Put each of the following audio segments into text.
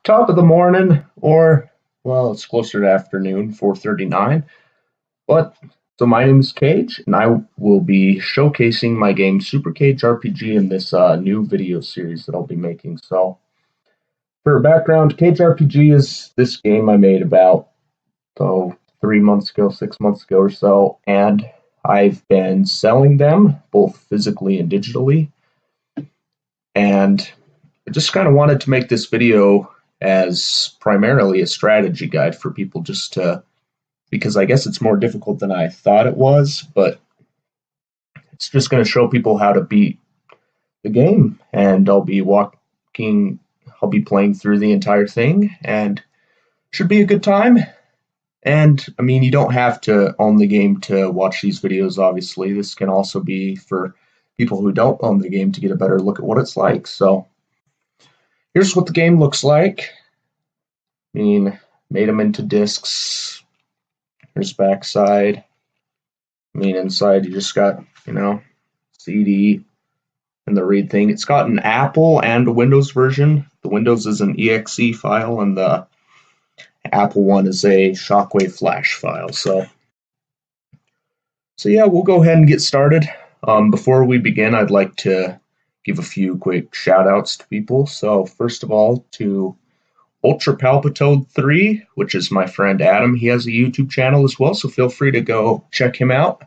Top of the morning, or well, it's closer to afternoon, 4:39. But so my name is Cage, and I will be showcasing my game Super Cage RPG in this new video series that I'll be making. So for background, Cage RPG is this game I made about 3 months ago, 6 months ago or so, and I've been selling them both physically and digitally. And I just kind of wanted to make this video as primarily a strategy guide for people just to, because I guess it's more difficult than I thought it was, but it's just going to show people how to beat the game. And I'll be playing through the entire thing, and should be a good time. And I mean, you don't have to own the game to watch these videos, obviously. This can also be for people who don't own the game to get a better look at what it's like. So here's what the game looks like. I mean, made them into discs. Here's backside. I mean, inside you just got, CD and the read thing. It's got an Apple and a Windows version. The Windows is an exe file, and the Apple one is a Shockwave Flash file. So yeah, we'll go ahead and get started. Before we begin, I'd like to give a few quick shout outs to people. So first of all, to Ultra Palpitoad 3, which is my friend Adam. He has a YouTube channel as well, so feel free to go check him out.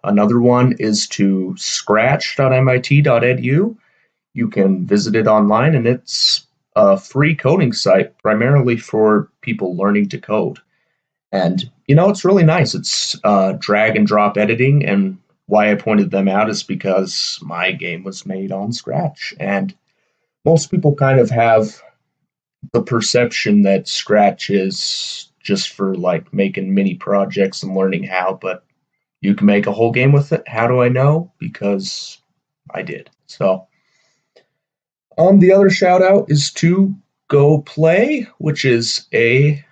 Another one is to scratch.mit.edu. You can visit it online, and it's a free coding site primarily for people learning to code. And, it's really nice. It's drag and drop editing, and why I pointed them out is because my game was made on Scratch, and most people kind of have the perception that Scratch is just for like making mini projects and learning how, but you can make a whole game with it. How do I know? Because I did. So, the other shout out is to Go Play, which is the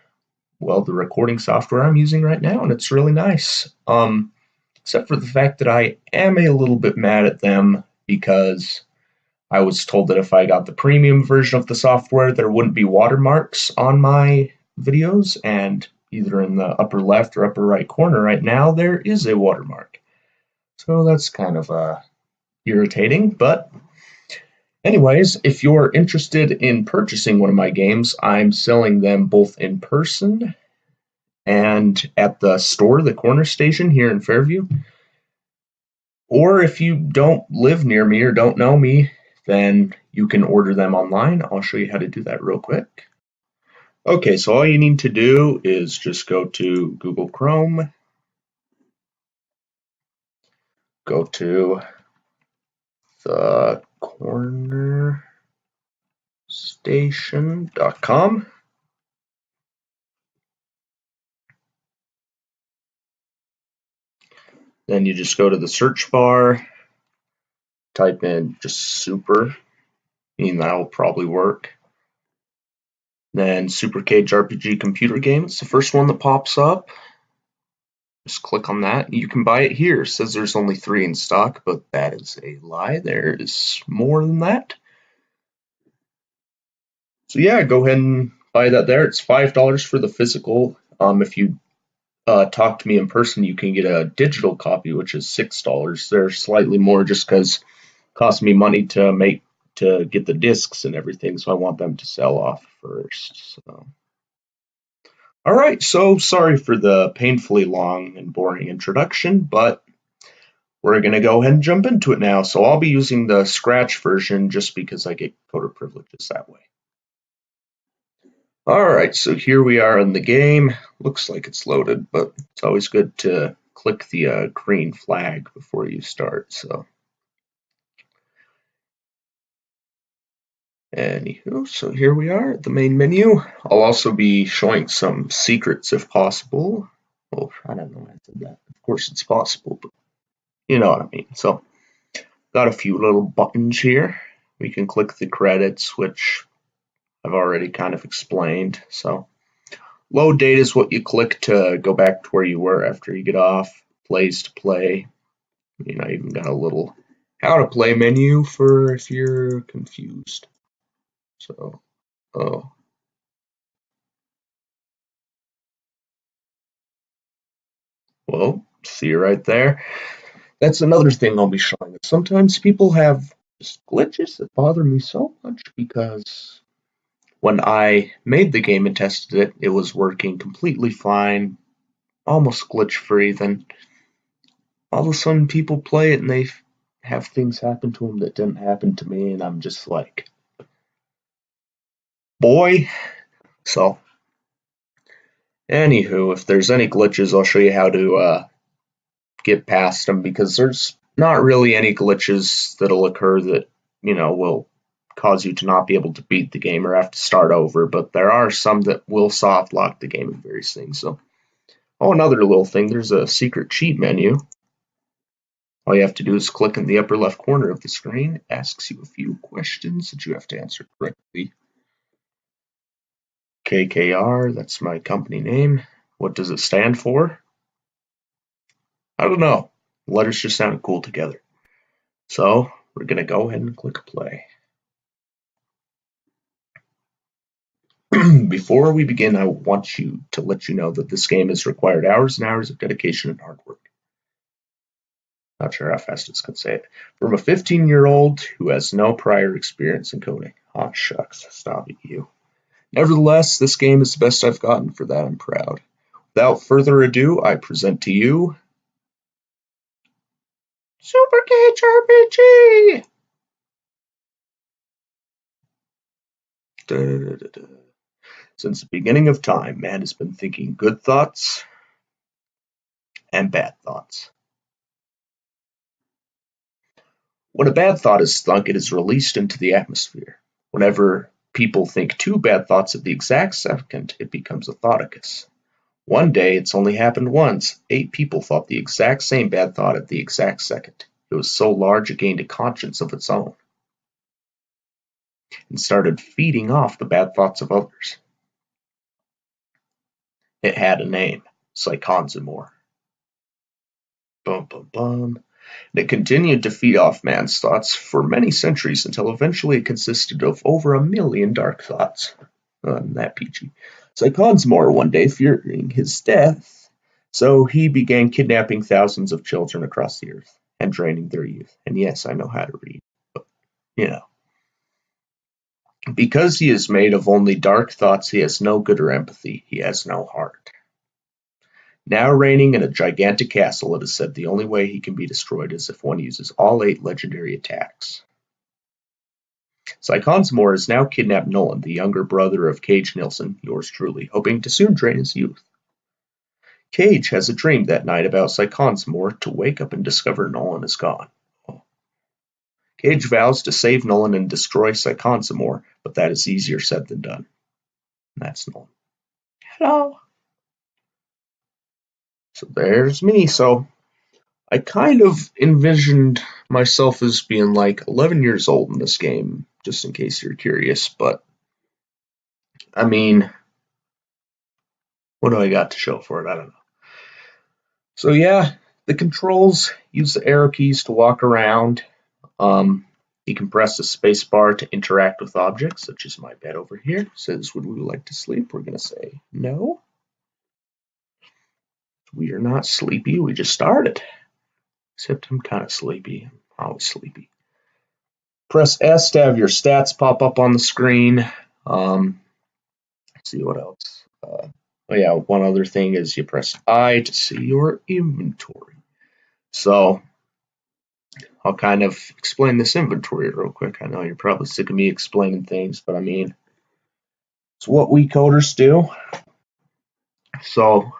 recording software I'm using right now, and it's really nice. Except for the fact that I am a little bit mad at them because I was told that if I got the premium version of the software, there wouldn't be watermarks on my videos, and either in the upper left or upper right corner right now, there is a watermark. So that's kind of irritating, but anyways, if you're interested in purchasing one of my games, I'm selling them both in person and at the store, the Corner Station here in Fairview. Or if you don't live near me or don't know me, then you can order them online. I'll show you how to do that real quick. Okay, so all you need to do is just go to Google Chrome, go to the cornerstation.com. Then you just go to the search bar, type in just super, and that'll probably work. Then Super Cage RPG computer game. It's the first one that pops up. Just click on that. You can buy it here. It says there's only 3 in stock, but that is a lie. There is more than that. So yeah, go ahead and buy that there. It's $5 for the physical. If you talk to me in person, you can get a digital copy, which is $6. They're slightly more just because it costs me money to get the discs and everything, so I want them to sell off first. So. All right, so sorry for the painfully long and boring introduction, but we're going to go ahead and jump into it now. So I'll be using the Scratch version just because I get coder privileges that way. All right, so here we are in the game. Looks like it's loaded, but it's always good to click the green flag before you start. So, anywho, so here we are at the main menu. I'll also be showing some secrets if possible. Well, I don't know why I said that. Of course it's possible, but you know what I mean. So, got a few little buttons here. We can click the credits, which I've already kind of explained. So, load date is what you click to go back to where you were after you get off. Plays to play. I even got a little how to play menu for if you're confused. So, oh, well, see you right there. That's another thing I'll be showing. Sometimes people have just glitches that bother me so much because when I made the game and tested it, it was working completely fine, almost glitch free. Then all of a sudden people play it and they have things happen to them that didn't happen to me, and I'm just like, boy. So, anywho, if there's any glitches, I'll show you how to get past them because there's not really any glitches that'll occur that, will cause you to not be able to beat the game or have to start over, but there are some that will soft lock the game and various things. So, oh, another little thing, there's a secret cheat menu. All you have to do is click in the upper left corner of the screen. It asks you a few questions that you have to answer correctly. KKR, that's my company name. What does it stand for? I don't know. The letters just sounded cool together. So we're going to go ahead and click play. Before we begin, I want to let you know that this game has required hours and hours of dedication and hard work. Not sure how fast it's going to say it. From a 15-year-old who has no prior experience in coding. Aw, shucks, stop it, you. Nevertheless, this game is the best I've gotten. For that, I'm proud. Without further ado, I present to you Super Kaje RPG! Since the beginning of time, man has been thinking good thoughts and bad thoughts. When a bad thought is thunk, it is released into the atmosphere. Whenever people think two bad thoughts at the exact second, it becomes a thougticus. One day, it's only happened once, 8 people thought the exact same bad thought at the exact second. It was so large it gained a conscience of its own and started feeding off the bad thoughts of others. It had a name, Psychonzimor. Bum bum bum. And it continued to feed off man's thoughts for many centuries until eventually it consisted of over 1,000,000 dark thoughts. That peachy. Psychonzimor one day, fearing his death, so he began kidnapping thousands of children across the earth and draining their youth. And yes, I know how to read, but because he is made of only dark thoughts, he has no good or empathy. He has no heart. Now reigning in a gigantic castle, it is said the only way he can be destroyed is if one uses all 8 legendary attacks. Psychonzimor has now kidnapped Nolan, the younger brother of Kaje Nilsson, yours truly, hoping to soon drain his youth. Kaje has a dream that night about Psychonzimor to wake up and discover Nolan is gone. Kaje vows to save Nolan and destroy Psychonzimor, but that is easier said than done. And that's Nolan. Hello. So there's me. So I kind of envisioned myself as being like 11 years old in this game, just in case you're curious. But, I mean, what do I got to show for it? I don't know. So, yeah, the controls use the arrow keys to walk around. You can press the space bar to interact with objects, such as my bed over here. It says, would we like to sleep? We're going to say no. We are not sleepy. We just started. Except I'm kind of sleepy. I'm always sleepy. Press S to have your stats pop up on the screen. Let's see what else. Oh yeah, one other thing is you press I to see your inventory. So I'll kind of explain this inventory real quick. I know you're probably sick of me explaining things, but I mean, it's what we coders do. So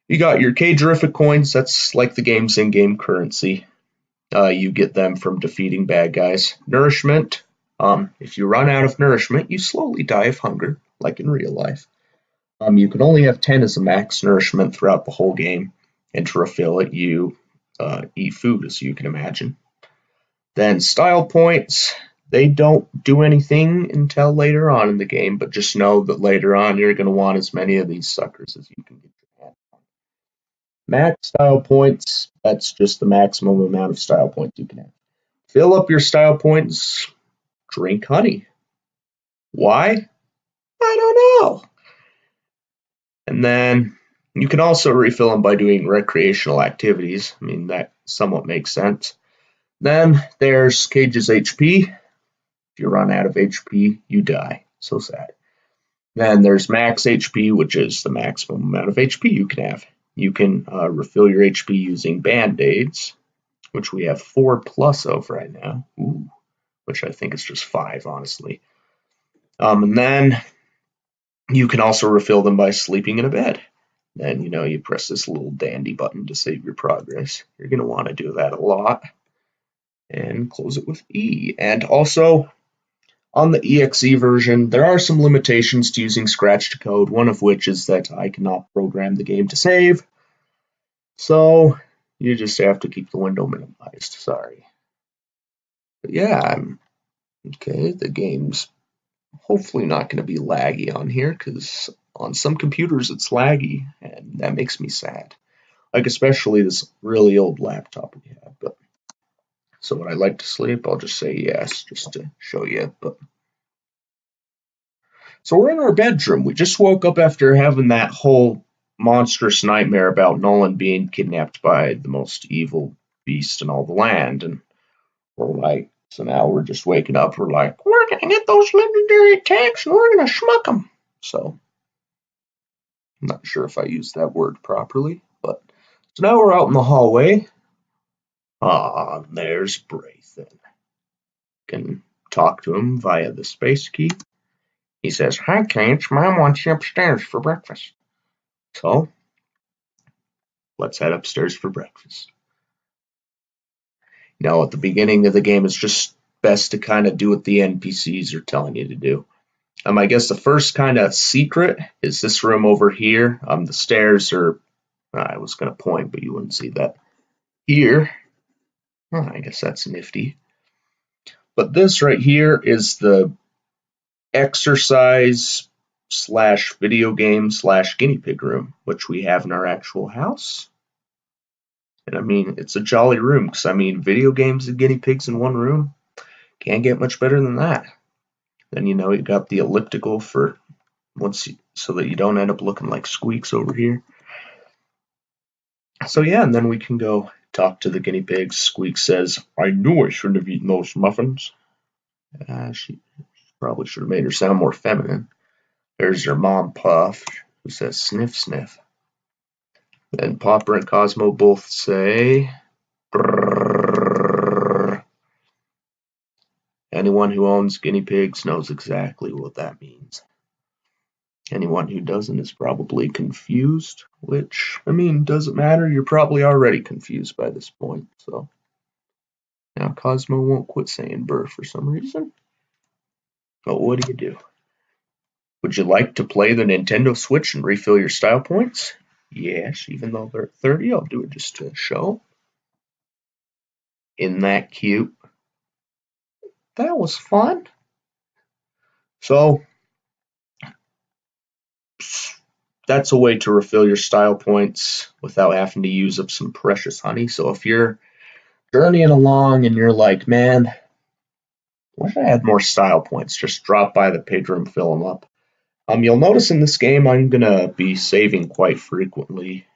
you got your Kaje coins. That's like the game's in-game currency. You get them from defeating bad guys. Nourishment. If you run out of nourishment, you slowly die of hunger, like in real life. You can only have 10 as a max nourishment throughout the whole game, and to refill it, you eat food, as you can imagine. Then style points. They don't do anything until later on in the game, but just know that later on you're going to want as many of these suckers as you can get your hands on. Max style points, that's just the maximum amount of style points you can have. Fill up your style points, drink honey. Why? I don't know. And then you can also refill them by doing recreational activities. I mean, that somewhat makes sense. Then there's Kage's HP. If you run out of HP, you die. So sad. Then there's max HP, which is the maximum amount of HP you can have. You can refill your HP using band-aids, which we have 4 plus of right now. Ooh, which I think is just 5, honestly. And then you can also refill them by sleeping in a bed. Then, you press this little dandy button to save your progress. You're going to want to do that a lot. And close it with E. And also, on the EXE version, there are some limitations to using Scratch to code, one of which is that I cannot program the game to save. So, you just have to keep the window minimized. Sorry. But yeah, okay, the game's hopefully not going to be laggy on here, because on some computers it's laggy, and that makes me sad. Like, especially this really old laptop we have. But so would I like to sleep? I'll just say yes, just to show you. But so we're in our bedroom. We just woke up after having that whole monstrous nightmare about Nolan being kidnapped by the most evil beast in all the land. And we're like, so now we're just waking up. We're like, we're going to get those legendary tanks and we're going to schmuck them. So I'm not sure if I used that word properly. But so now we're out in the hallway. There's Braithen. Can talk to him via the space key. He says, "Hi, Cage. Mom wants you upstairs for breakfast." So, let's head upstairs for breakfast. Now, at the beginning of the game, it's just best to kind of do what the NPCs are telling you to do. I guess the first kind of secret is this room over here. The stairs are, I was going to point, but you wouldn't see that. Here, I guess that's nifty. But this right here is the exercise / video game / guinea pig room, which we have in our actual house. And I mean, it's a jolly room, because I mean, video games and guinea pigs in one room can't get much better than that. Then, you got the elliptical for so that you don't end up looking like Squeaks over here. So yeah, and then we can go talk to the guinea pigs. Squeak says, "I knew I shouldn't have eaten those muffins." She probably should have made her sound more feminine. There's her mom, Puff, who says, "Sniff, sniff." Then Popper and Cosmo both say, "Brrr." Anyone who owns guinea pigs knows exactly what that means. Anyone who doesn't is probably confused, which, I mean, doesn't matter. You're probably already confused by this point. So now Cosmo won't quit saying "brr" for some reason. But what do you do? Would you like to play the Nintendo Switch and refill your style points? Yes, even though they're at 30, I'll do it just to show. Isn't that cute? That was fun. So that's a way to refill your style points without having to use up some precious honey. So if you're journeying along and you're like, man, wish I had more style points, just drop by the pig room, fill them up. You'll notice in this game I'm gonna be saving quite frequently,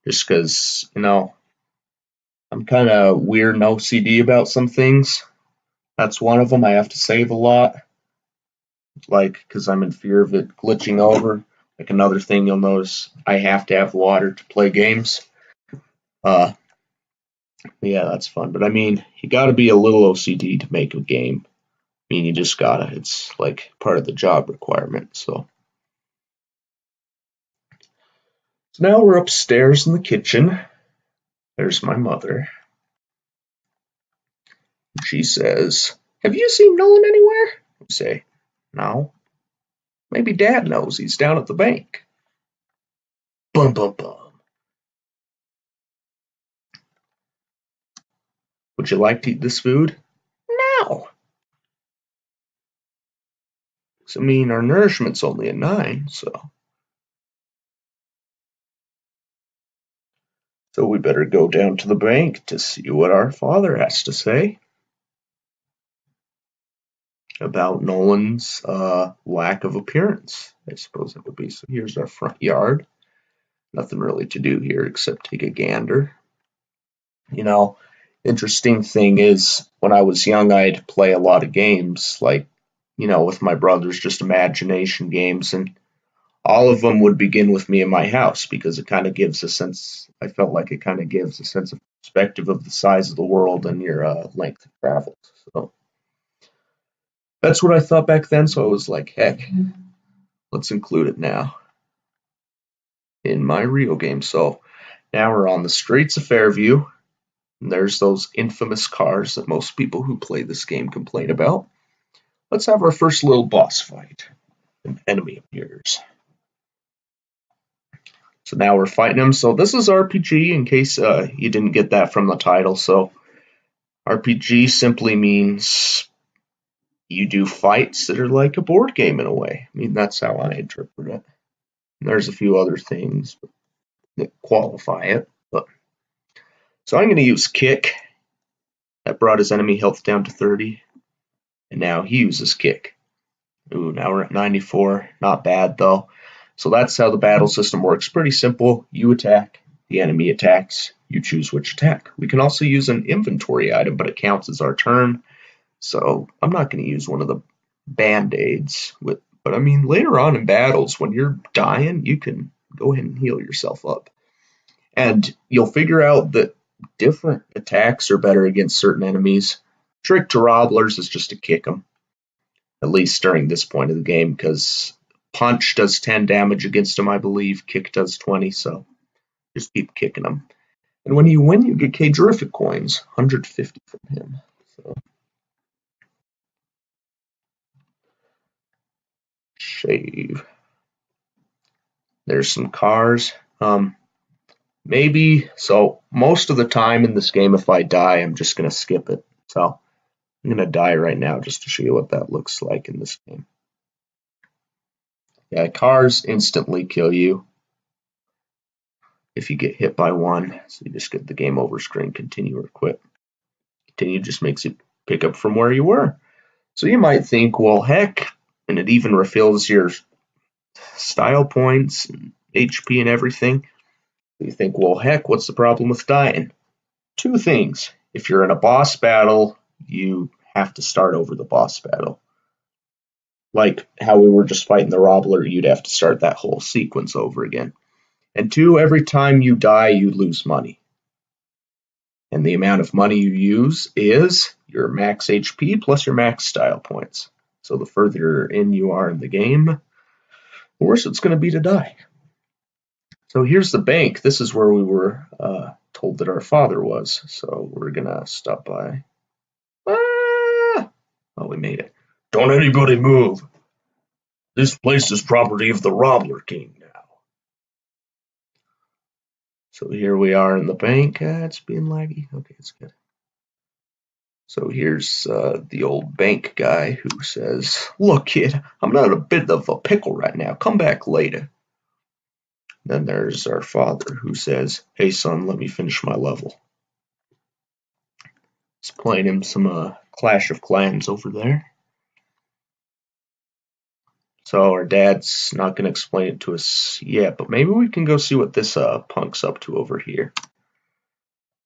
just because I'm kind of weird and OCD about some things. That's one of them. I have to save a lot, like because I'm in fear of it glitching over. Like another thing you'll notice, I have to have water to play games. Yeah, that's fun. But I mean, you got to be a little OCD to make a game. I mean, you just gotta. It's like part of the job requirement. So now we're upstairs in the kitchen. There's my mother. She says, "Have you seen Nolan anywhere?" I say, "No." "Maybe Dad knows. He's down at the bank." Bum bum bum. "Would you like to eat this food?" "No." I mean, our nourishment's only at 9, so we better go down to the bank to see what our father has to say. about Nolan's lack of appearance, I suppose it would be. So here's our front yard. Nothing really to do here except take a gander. You know, interesting thing is when I was young, I'd play a lot of games, like, with my brothers, just imagination games, and all of them would begin with me in my house because it kind of gives a sense, I felt like it kind of gives a sense of perspective of the size of the world and your length of travel. So that's what I thought back then. So I was like, heck, let's include it now in my real game. So now we're on the streets of Fairview. And there's those infamous cars that most people who play this game complain about. Let's have our first little boss fight. An enemy appears. So now we're fighting him. So this is RPG in case you didn't get that from the title. So RPG simply means you do fights that are like a board game in a way. I mean, that's how I interpret it. And there's a few other things that qualify it. So I'm going to use Kick. That brought his enemy health down to 30. And now he uses Kick. Ooh, now we're at 94. Not bad, though. So that's how the battle system works. Pretty simple. You attack, the enemy attacks, you choose which attack. We can also use an inventory item, but it counts as our turn. So I'm not going to use one of the band-aids. But I mean, later on in battles, when you're dying, you can go ahead and heal yourself up. And you'll figure out that different attacks are better against certain enemies. Trick to Robblers is just to kick them, at least during this point of the game, because Punch does 10 damage against him, I believe. Kick does 20, so just keep kicking him. And when you win, you get Kaje coins, 150 from him. So save. There's some cars. Maybe, so most of the time in this game, if I die, I'm just going to skip it. So I'm going to die right now just to show you what that looks like in this game. Yeah, cars instantly kill you if you get hit by one. So you just get the game over screen, continue or quit. Continue just makes you pick up from where you were. So you might think, well, heck, and it even refills your style points and HP and everything. You think, well, heck, what's the problem with dying? Two things. If you're in a boss battle, you have to start over the boss battle. Like how we were just fighting the Robbler, you'd have to start that whole sequence over again. And two, every time you die, you lose money. And the amount of money you use is your max HP plus your max style points. So the further in you are in the game, the worse it's going to be to die. So here's the bank. This is where we were told that our father was. So we're going to stop by. Oh, we made it. Don't anybody move. This place is property of the Robbler King now. So here we are in the bank. It's being laggy. Okay, it's good. So here's the old bank guy who says, look, kid, I'm not a bit of a pickle right now. Come back later. Then there's our father who says, hey, son, let me finish my level. He's playing him some Clash of Clans over there. So our dad's not going to explain it to us yet, but maybe we can go see what this punk's up to over here.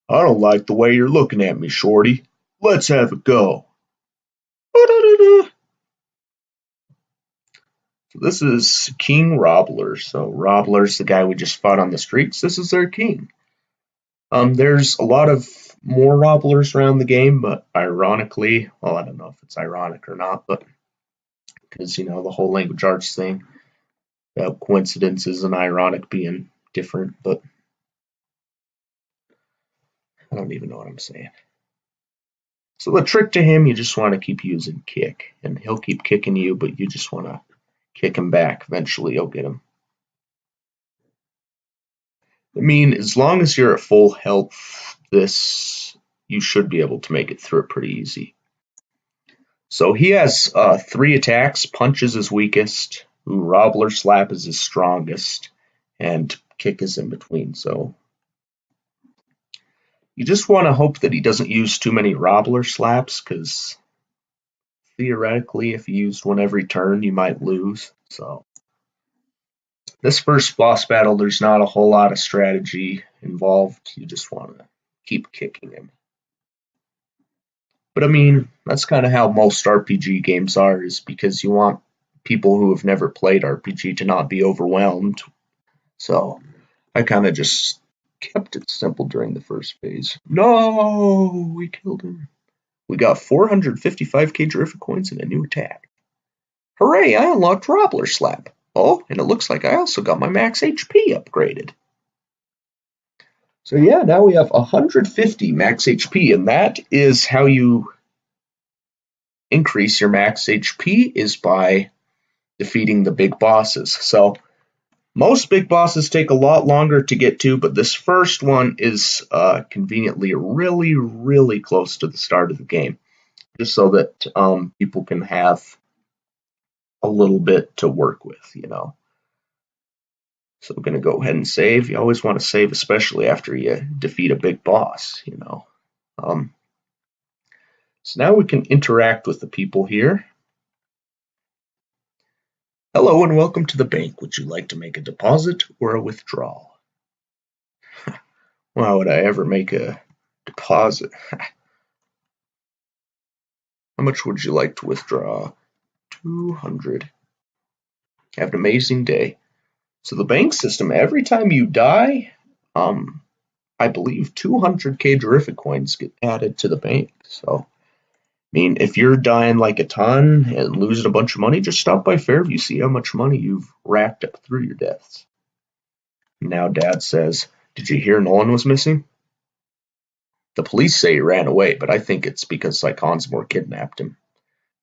I don't like the way you're looking at me, Shorty. Let's have a go. So this is King Robbler. So Robbler's the guy we just fought on the streets. This is their king. There's a lot of more Robblers around the game, but ironically, well, I don't know if it's ironic or not, but because, the whole language arts thing, coincidences and ironic being different, but I don't even know what I'm saying. So the trick to him, you just want to keep using kick, and he'll keep kicking you, but you just want to kick him back. Eventually, you'll get him. I mean, as long as you're at full health, you should be able to make it through it pretty easy. So he has 3 attacks. Punch is his weakest. Robbler Slap is his strongest, and Kick is in between. So you just want to hope that he doesn't use too many Robbler Slaps, because theoretically, if you used one every turn, you might lose. So this first boss battle, there's not a whole lot of strategy involved. You just want to keep kicking him. But I mean, that's kind of how most RPG games are, is because you want people who have never played RPG to not be overwhelmed. So I kind of just kept it simple during the first phase. No, we killed him. We got 455k Terrific coins and a new attack. Hooray, I unlocked Robbler Slap. Oh, and it looks like I also got my max HP upgraded. So yeah, now we have 150 max HP, and that is how you increase your max HP, is by defeating the big bosses. So most big bosses take a lot longer to get to, but this first one is conveniently really, really close to the start of the game, just so that people can have a little bit to work with, you know. So I'm going to go ahead and save. You always want to save, especially after you defeat a big boss, you know. So now we can interact with the people here. Hello and welcome to the bank. Would you like to make a deposit or a withdrawal? Why would I ever make a deposit? How much would you like to withdraw? 200. Have an amazing day. So the bank system, every time you die, I believe 200k Terrific coins get added to the bank. So, I mean, if you're dying like a ton and losing a bunch of money, just stop by Fairview, see how much money you've racked up through your deaths. Now Dad says, did you hear Nolan was missing? The police say he ran away, but I think it's because Psychonsmore kidnapped him.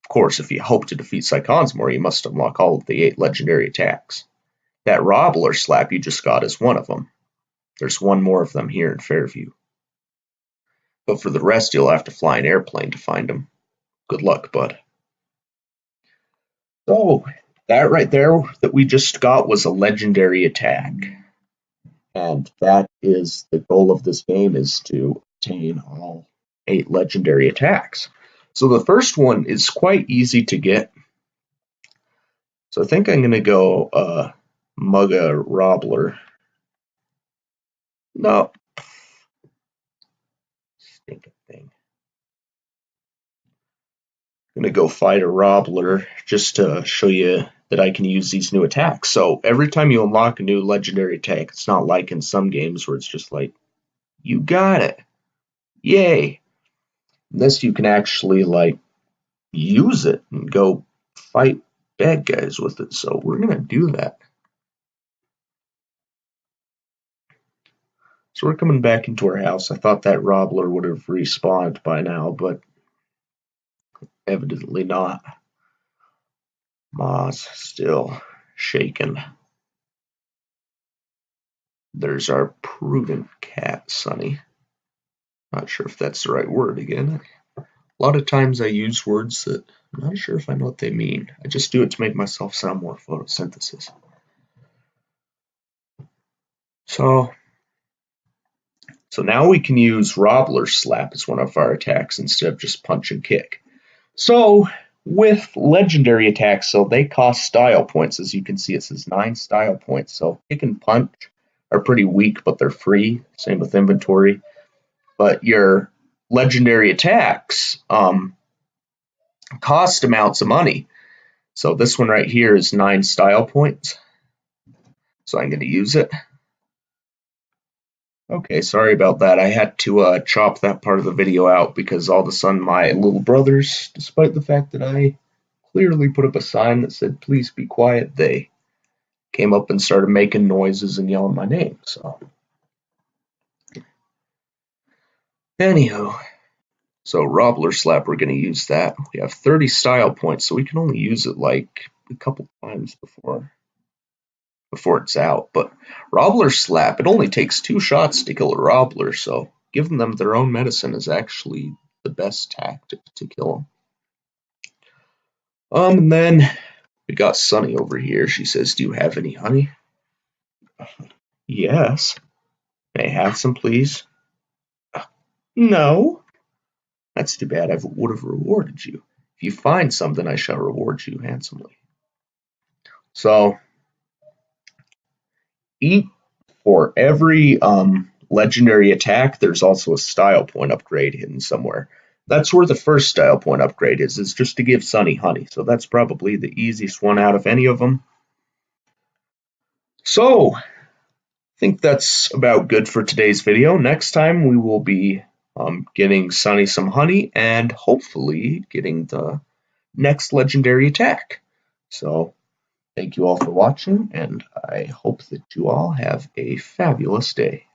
Of course, if you hope to defeat Psychonsmore, you must unlock all of the 8 legendary attacks. That Robbler Slap you just got is one of them. There's one more of them here in Fairview. But for the rest, you'll have to fly an airplane to find them. Good luck, bud. So, that right there that we just got was a legendary attack. And that is the goal of this game, is to obtain all 8 legendary attacks. So the first one is quite easy to get. So I think I'm going to go Mugga Robbler. No. Stinking thing. I'm going to go fight a Robbler just to show you that I can use these new attacks. So every time you unlock a new legendary attack, it's not like in some games where it's just like, you got it. Yay. This you can actually like use it and go fight bad guys with it. So we're going to do that. So we're coming back into our house. I thought that Robbler would have respawned by now, but evidently not. Ma's still shaking. There's our prudent cat, Sonny. Not sure if that's the right word again. A lot of times I use words that I'm not sure if I know what they mean. I just do it to make myself sound more photosynthesis. So now we can use Robbler Slap as one of our attacks instead of just punch and kick. So with legendary attacks, so they cost style points. As you can see, it says 9 style points. So kick and punch are pretty weak, but they're free. Same with inventory. But your legendary attacks cost amounts of money. So this one right here is 9 style points. So I'm going to use it. Okay, sorry about that. I had to chop that part of the video out because all of a sudden my little brothers, despite the fact that I clearly put up a sign that said, please be quiet, they came up and started making noises and yelling my name. So, anywho, so Robbler Slap, we're going to use that. We have 30 style points, so we can only use it like a couple times before it's out. But Robbler Slap, it only takes 2 shots to kill a Robbler, so giving them their own medicine is actually the best tactic to kill them. And then we got Sunny over here. She says, do you have any honey? Yes. May I have some, please? No. That's too bad. I would have rewarded you. If you find something, I shall reward you handsomely. So, eat for every legendary attack, there's also a style point upgrade hidden somewhere. That's where the first style point upgrade is just to give Sunny honey. So that's probably the easiest one out of any of them. So, I think that's about good for today's video. Next time we will be getting Sunny some honey and hopefully getting the next legendary attack. So, thank you all for watching, and I hope that you all have a fabulous day.